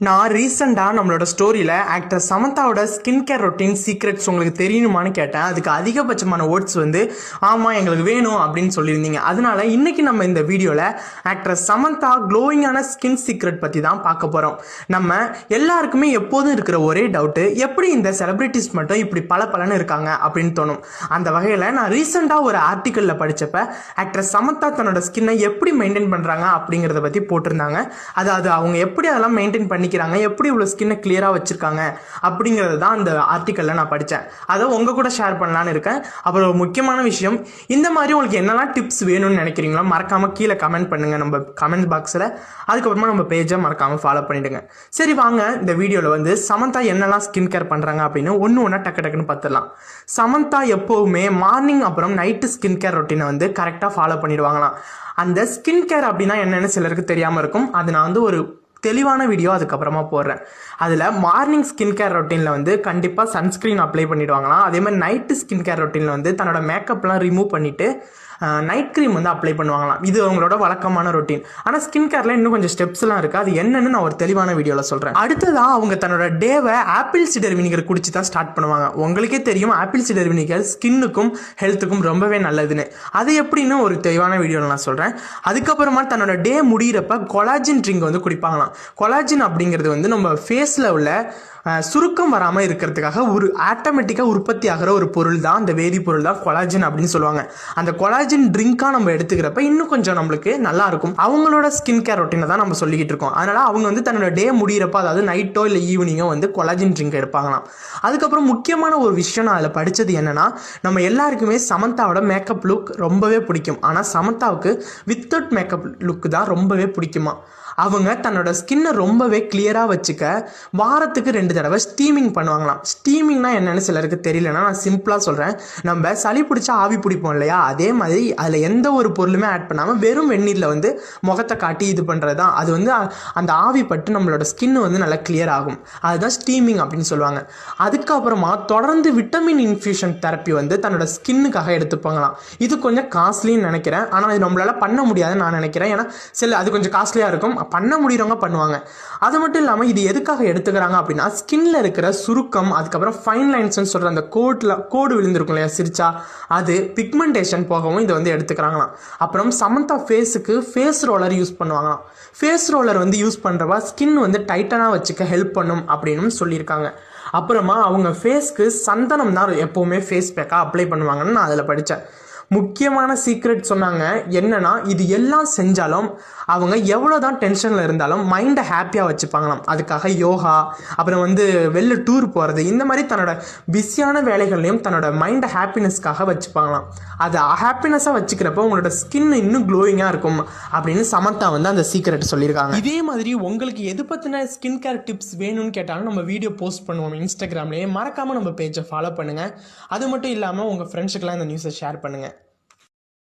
நான் ரீசெண்டாக நம்மளோட ஸ்டோரியில் ஆக்டர் சமந்தாவோட ஸ்கின் கேர் ரொட்டீன் சீக்ரெட்ஸ் உங்களுக்கு தெரியணுமான்னு கேட்டேன். அதுக்கு அதிகபட்சமான வேர்ட்ஸ் ஆமாம் எங்களுக்கு வேணும் அப்படின்னு சொல்லியிருந்தீங்க. அதனால இன்றைக்கி நம்ம இந்த வீடியோவில் ஆக்டர் சமந்தா க்ளோயிங்கான ஸ்கின் சீக்ரெட் பற்றி தான் பார்க்க போகிறோம். நம்ம எல்லாருக்குமே எப்போதும் இருக்கிற ஒரே டவுட்டு, எப்படி இந்த செலிப்ரிட்டிஸ் மட்டும் இப்படி பலன்னு இருக்காங்க அப்படின்னு தோணும். அந்த வகையில் நான் ரீசெண்டாக ஒரு ஆர்டிக்கலில் படித்தப்ப ஆக்டர் சமந்தா தன்னோட ஸ்கின்னை எப்படி மெயின்டைன் பண்ணுறாங்க அப்படிங்கிறத பற்றி போட்டிருந்தாங்க. அதாவது அவங்க எப்படி அதெல்லாம் மெயின்டைன் பண்ணிக்கிறாங்க, எப்படி இவ்வளோ ஸ்கின்னை கிளியராக வச்சுருக்காங்க அப்படிங்கிறது தான் அந்த ஆர்டிக்கலில் நான் படித்தேன். அதை உங்கள் கூட ஷேர் பண்ணலான்னு இருக்கேன். அப்புறம் ஒரு முக்கியமான விஷயம், இந்த மாதிரி உங்களுக்கு என்னெல்லாம் டிப்ஸ் வேணும்னு நினைக்கிறீங்களோ மறக்காமல் கீழே கமெண்ட் பண்ணுங்கள் நம்ம கமெண்ட் பாக்ஸில். அதுக்கப்புறமா நம்ம பேஜை மறக்காமல் ஃபாலோ பண்ணிவிடுங்க. சரி வாங்க இந்த வீடியோவில் சமந்தா என்னெல்லாம் ஸ்கின் கேர் பண்ணுறாங்க அப்படின்னு ஒன்று டக்குன்னு பார்த்துடலாம். சமந்தா எப்போவுமே மார்னிங் அப்புறம் நைட்டு ஸ்கின் கேர் ரொட்டீனை கரெக்டாக ஃபாலோ பண்ணிடுவாங்களாம். அந்த ஸ்கின் கேர் அப்படின்னா என்னென்னு சிலருக்கு தெரியாமல் இருக்கும். அது நான் ஒரு தெளிவான வீடியோ அதுக்கப்புறமா போடுறேன். அதில் மார்னிங் ஸ்கின் கேர் ரொட்டீனில் கண்டிப்பாக சன்ஸ்க்ரீன் அப்ளை பண்ணிவிடுவாங்களாம். அதே மாதிரி நைட்டு ஸ்கின் கேர் ரொட்டீனில் தன்னோட மேக்கப்லாம் ரிமூவ் பண்ணிவிட்டு நைட் க்ரீம் அப்ளை பண்ணுவாங்களாம். இது அவங்களோட வழக்கமான ரொட்டீன். ஆனால் ஸ்கின் கேரில் இன்னும் கொஞ்சம் ஸ்டெப்ஸ்லாம் இருக்குது. அது என்னன்னு நான் ஒரு தெளிவான வீடியோவில் சொல்கிறேன். அடுத்ததான் அவங்க தன்னோட டேவை ஆப்பிள் சிடர் வினிகர் குடிச்சு தான் ஸ்டார்ட் பண்ணுவாங்க. உங்களுக்கே தெரியும் ஆப்பிள் சிடர் வினிகர் ஸ்கின்னுக்கும் ஹெல்த்துக்கும் ரொம்பவே நல்லதுன்னு. அது எப்படின்னு ஒரு தெளிவான வீடியோவில் நான் சொல்கிறேன். அதுக்கப்புறமா தன்னோட டே முடிகிறப்ப கொலாஜின் ட்ரிங்க் குடிப்பாங்களாம். கொலாஜின் அப்படிங்கிறது நம்ம ஃபேஸில் உள்ள சுருக்கம் வராமல் இருக்கிறதுக்காக ஒரு ஆட்டோமேட்டிக்காக உற்பத்தி ஆகிற ஒரு பொருள் தான், அந்த வேதிப்பொருள் தான் கொலாஜின் அப்படின்னு சொல்லுவாங்க. அந்த கொலாஜின் ட்ரிங்காக நம்ம எடுத்துக்கிறப்ப இன்னும் கொஞ்சம் நம்மளுக்கு நல்லா இருக்கும். அவங்களோட ஸ்கின் கேர் ரொட்டீனை தான் நம்ம சொல்லிக்கிட்டு இருக்கோம். அதனால் அவங்க தன்னோட டே முடிகிறப்ப, அதாவது நைட்டோ இல்லை ஈவினிங்கோ கொலாஜின் ட்ரிங்க் எடுப்பாங்களாம். அதுக்கப்புறம் முக்கியமான ஒரு விஷயம் நான் அதில் படித்தது என்னென்னா, நம்ம எல்லாருக்குமே சமந்தாவோட மேக்கப் லுக் ரொம்பவே பிடிக்கும். ஆனால் சமந்தாவுக்கு வித்தவுட் மேக்கப் லுக் தான் ரொம்பவே பிடிக்குமா. அவங்க தன்னோட ஸ்கின்னை ரொம்பவே கிளியராக வச்சுக்க வாரத்துக்கு 2 தடவை ஸ்டீமிங் பண்ணுவாங்களாம். ஸ்டீமிங்னா என்னென்னு சிலருக்கு தெரியலன்னா நான் சிம்பிளாக சொல்கிறேன். நம்ம சளி பிடிச்சா ஆவி பிடிப்போம் இல்லையா, அதே மாதிரி அதில் எந்த ஒரு பொருளுமே ஆட் பண்ணாமல் வெறும் வெந்நீரில் முகத்தை காட்டி இது பண்ணுறது தான். அது அந்த ஆவி பட்டு நம்மளோட ஸ்கின்னு நல்லா கிளியர் ஆகும். அதுதான் ஸ்டீமிங் அப்படின்னு சொல்லுவாங்க. அதுக்கப்புறமா தொடர்ந்து விட்டமின் இன்ஃபியூஷன் தெரப்பி தன்னோட ஸ்கின்னுக்காக எடுத்துப்பாங்களாம். இது கொஞ்சம் காஸ்ட்லின்னு நினைக்கிறேன். ஆனால் இது நம்மளால் பண்ண முடியாதுன்னு நான் நினைக்கிறேன். ஏன்னா அது கொஞ்சம் காஸ்ட்லியாக இருக்கும். பண்ண முடியறவங்க பண்ணுவாங்க. அது மட்டும் இல்லாமல் இது எதுக்காக எடுத்துக்கிறாங்க அப்படின்னா, ஸ்கின்ல இருக்கிற சுருக்கம், அதுக்கப்புறம் ஃபைன் லைன்ஸ்ன்னு சொல்கிற அந்த கோடு விழுந்திருக்கும் இல்லையா சிரிச்சா, அது பிக்மெண்டேஷன் போகவும் இதை எடுத்துக்கிறாங்களாம். அப்புறம் சமந்தா ஃபேஸுக்கு ஃபேஸ் ரோலர் யூஸ் பண்ணுவாங்களாம். ஃபேஸ் ரோலர் யூஸ் பண்ணுறவா ஸ்கின் டைட்டனாக வச்சுக்க ஹெல்ப் பண்ணும் அப்படின்னு சொல்லியிருக்காங்க. அப்புறமா அவங்க ஃபேஸ்க்கு சந்தனம் தான் எப்போவுமே ஃபேஸ் பேக்காக அப்ளை பண்ணுவாங்கன்னு நான் அதில் படித்தேன். முக்கியமான சீக்ரெட் சொன்னாங்க. என்னன்னா, இது எல்லாம் செஞ்சாலும் அவங்க எவ்வளோதான் டென்ஷனில் இருந்தாலும் மைண்டை ஹாப்பியாக வச்சுப்பாங்களாம். அதுக்காக யோகா, அப்புறம் வெளில டூர் போகிறது, இந்த மாதிரி தன்னோட பிஸியான வேலைகள்லையும் தன்னோட மைண்டை ஹாப்பினஸ்க்காக வச்சுப்பாங்களாம். அதை ஹாப்பினஸாக வச்சுக்கிறப்ப உங்களோட ஸ்கின் இன்னும் க்ளோயிங்காக இருக்கும் அப்படின்னு சமந்தா அந்த சீக்ரெட் சொல்லியிருக்காங்க. இதே மாதிரி உங்களுக்கு எது பற்றின ஸ்கின் கேர் டிப்ஸ் வேணும்னு கேட்டாலும் நம்ம வீடியோ போஸ்ட் பண்ணுவோம் இன்ஸ்டாகிராம்லேயே. மறக்காமல் நம்ம பேஜை ஃபாலோ பண்ணுங்கள். அது மட்டும் இல்லாமல் உங்கள் ஃப்ரெண்ட்ஸுக்கெல்லாம் இந்த நியூஸை ஷேர் பண்ணுங்கள்.